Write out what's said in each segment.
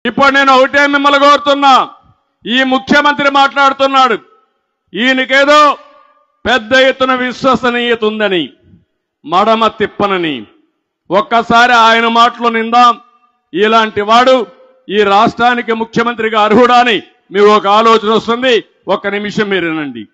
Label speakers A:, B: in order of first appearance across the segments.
A: ఇప్పుడు నేను ఒకటే మిమ్మల్ని కోరుతున్నా, ఈ ముఖ్యమంత్రి మాట్లాడుతున్నాడు, ఈయనకేదో పెద్ద ఎత్తున విశ్వసనీయత ఉందని, మడమ తిప్పనని. ఒక్కసారి ఆయన మాటలు నిందాం. ఇలాంటి వాడు ఈ రాష్ట్రానికి ముఖ్యమంత్రిగా అర్హుడా అని మీకు ఒక ఆలోచన వస్తుంది. ఒక్క నిమిషం మీరు వినండి.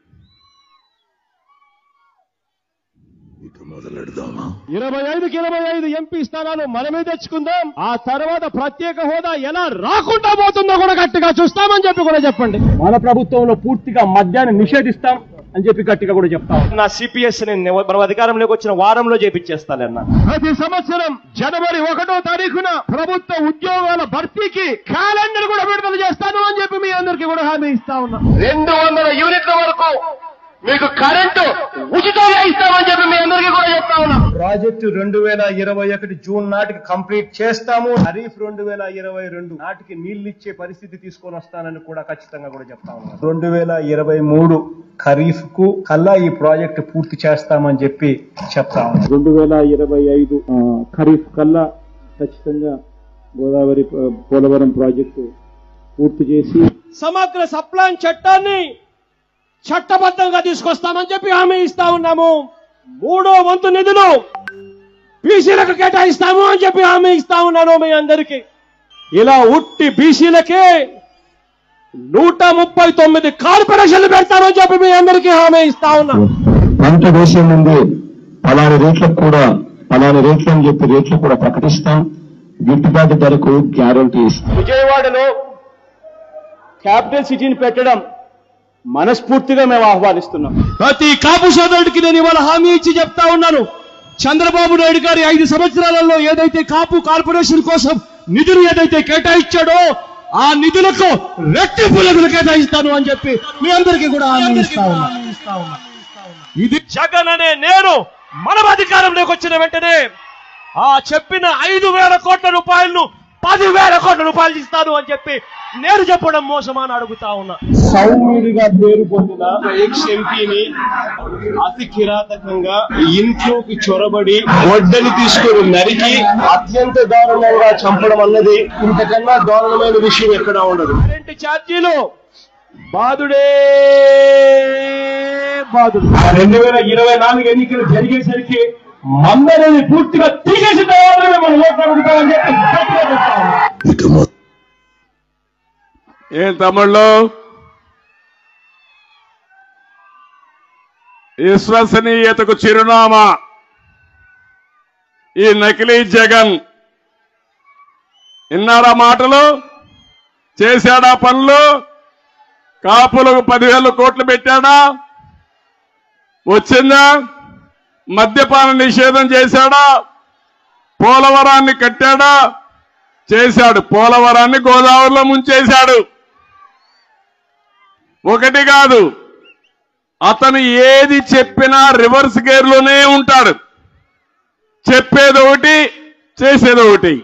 B: 25కి 25 ఎంపీ స్థానాలు మనమే తెచ్చుకుందాం. ఆ తర్వాత ప్రత్యేక హోదా ఎలా రాకుండా పోతుందో కూడా గట్టిగా చూస్తామని చెప్పి కూడా చెప్పండి. మన ప్రభుత్వంలో పూర్తిగా మద్యాన్ని నిషేధిస్తాం అని చెప్పి గట్టిగా కూడా చెప్తాం. నా సిపిఎస్ మనం అధికారంలోకి వచ్చిన వారంలో చేపించేస్తానన్నా. ప్రతి సంవత్సరం జనవరి 1వ తారీఖున ప్రభుత్వ ఉద్యోగాల భర్తీకి క్యాలెండర్ కూడా విడుదల చేస్తాను అని చెప్పి మీ అందరికీ కూడా హామీ ఇస్తా ఉన్నా. 200 యూనిట్ల వరకు మీకు కరెంటు ఉచితంగా ఇస్తామని చెప్పి మీ అందరికీ కూడా చెప్తా ఉన్నా. ప్రాజెక్టు 2021 జూన్ నాటికి కంప్లీట్ చేస్తాము. ఖరీఫ్ 2022 నాటికి నీళ్లు ఇచ్చే పరిస్థితి తీసుకొని వస్తానని కూడా ఖచ్చితంగా కూడా చెప్తా ఉన్నా. 2023 ఖరీఫ్ కు కల్లా ఈ ప్రాజెక్టు పూర్తి చేస్తామని చెప్పి చెప్తా ఉన్నా. 2025 ఖరీఫ్ కల్లా ఖచ్చితంగా గోదావరి పోలవరం ప్రాజెక్టు పూర్తి చేసి సమగ్ర సప్లాన్ చట్టాన్ని చట్టబద్ధంగా తీసుకొస్తామని చెప్పి హామీ ఇస్తా ఉన్నాము. 3వ వంతు నిధులు బీసీలకు కేటాయిస్తాము అని చెప్పి హామీ ఇస్తా ఉన్నాను మీ అందరికీ. ఇలా ఉట్టి బీసీలకే 139 కార్పొరేషన్లు పెడతామని చెప్పి మీ అందరికీ హామీ ఇస్తా ఉన్నాం.
C: పంట వేసే ముందు పలాని రేట్లకు కూడా పలాని రేట్లు అని చెప్పి రేట్లు కూడా ప్రకటిస్తాం. గిట్టుబాటు ధరకు గ్యారంటీ ఇస్తాం.
B: విజయవాడలో క్యాపిటల్ సిటీని పెట్టడం మనస్ఫూర్తిగా మేము ఆహ్వానిస్తున్నాం. ప్రతి కాపు సోదరుడికి నేను ఇవాళ హామీ ఇచ్చి చెప్తా ఉన్నాను. చంద్రబాబు నాయుడు గారి 5 సంవత్సరాలలో ఏదైతే కాపు కార్పొరేషన్ కోసం నిధులు ఏదైతే కేటాయించాడో ఆ నిధులకు రెట్టింపు నిధులు కేటాయిస్తాను అని చెప్పి మీ అందరికీ కూడా హామీ ఇస్తా ఉన్నా. ఇది జగన్ అనే నేను మనం అధికారంలోకి వచ్చిన వెంటనే ఆ చెప్పిన 5,000 కోట్ల రూపాయలను 10,000 కోట్ల రూపాయలు ఇస్తాను అని చెప్పి నేను చెప్పడం మోసమని అడుగుతా ఉన్నా. సౌమ్యుడిగా పేరు పొందిన ఎక్స్ ఎంపీని అతి కిరాతకంగా ఇంట్లోకి చొరబడి గొడ్డలి తీసుకొని నరికి అత్యంత దారుణంగా చంపడం అన్నది ఇంతకన్నా దారుణమైన విషయం ఎక్కడా ఉండదు. కరెంటు ఛార్జీలు బాధుడే బాధుడు. 2024 ఎన్నికలు జరిగేసరికి మందరిని పూర్తిగా తీసేసిన తర్వాత మనం ఓట్లు అడుగుతామని చెప్పి
A: ఏం తమ్ముళ్ళు, విశ్వసనీయతకు చిరునామా ఈ నకిలీ జగన్. విన్నారా మాటలు? చేశాడా పనులు? కాపులకు 10,000 కోట్లు పెట్టాడా? వచ్చిందా? మద్యపాన నిషేధం చేశాడా? పోలవరాన్ని కట్టాడా? చేశాడు. పోలవరాన్ని గోదావరిలో ముంచేశాడు. ఒకటి కాదు, అతను ఏది చెప్పినా రివర్స్ గేర్లోనే ఉంటాడు. చెప్పేది ఒకటి, చేసేది ఒకటి.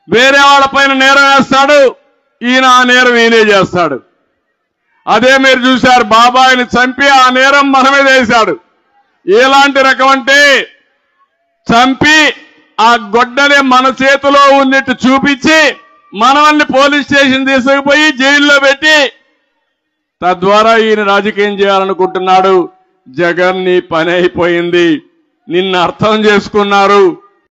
A: వేరే వాళ్ళపైన నేరం వేస్తాడు, ఈయన ఆ నేరం ఈయనే చేస్తాడు. అదే మీరు చూశారు, బాబాయిని చంపి ఆ నేరం మన మీద వేశాడు. ఎలాంటి రకం అంటే చంపి ఆ గొడ్డలే మన చేతిలో ఉన్నట్టు చూపించి మనల్ని పోలీస్ స్టేషన్ తీసుకుపోయి జైల్లో పెట్టి తద్వారా ఈయన రాజకీయం చేయాలనుకుంటున్నాడు. జగన్ నీ పని అయిపోయింది, నిన్ను అర్థం చేసుకున్నారు.